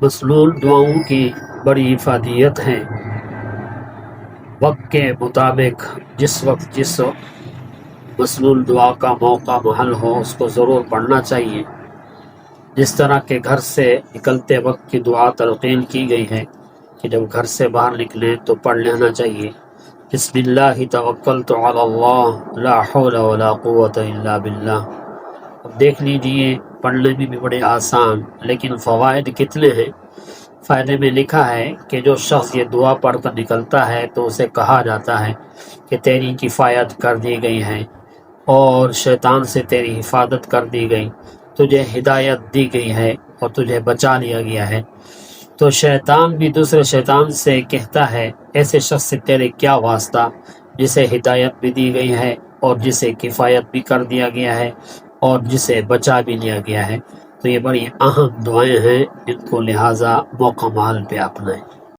مسنون دعاؤں کی بڑی افادیت ہے۔ وقت کے مطابق جس وقت جس مسنون دعا کا موقع محل ہو اس کو ضرور پڑھنا چاہیے۔ جس طرح کہ گھر سے نکلتے وقت کی دعا تلقین کی گئی ہے کہ جب گھر سے باہر نکلیں تو پڑھ لینا چاہیے، بسم اللہ توکلت علی اللہ لا حول ولا قوت الا باللہ۔ اب دیکھ لیجئے پڑھنے میں بھی بڑے آسان، لیکن فوائد کتنے ہیں۔ فائدے میں لکھا ہے کہ جو شخص یہ دعا پڑھ کر نکلتا ہے تو اسے کہا جاتا ہے کہ تیری کفایت کر دی گئی ہے اور شیطان سے تیری حفاظت کر دی گئی، تجھے ہدایت دی گئی ہے اور تجھے بچا لیا گیا ہے۔ تو شیطان بھی دوسرے شیطان سے کہتا ہے ایسے شخص سے تیرے کیا واسطہ جسے ہدایت بھی دی گئی ہے اور جسے کفایت بھی کر دیا گیا ہے اور جسے بچا بھی لیا گیا ہے۔ تو یہ بڑی اہم دعائیں ہیں، ان کو لہٰذا موقع محل پہ اپنائیں۔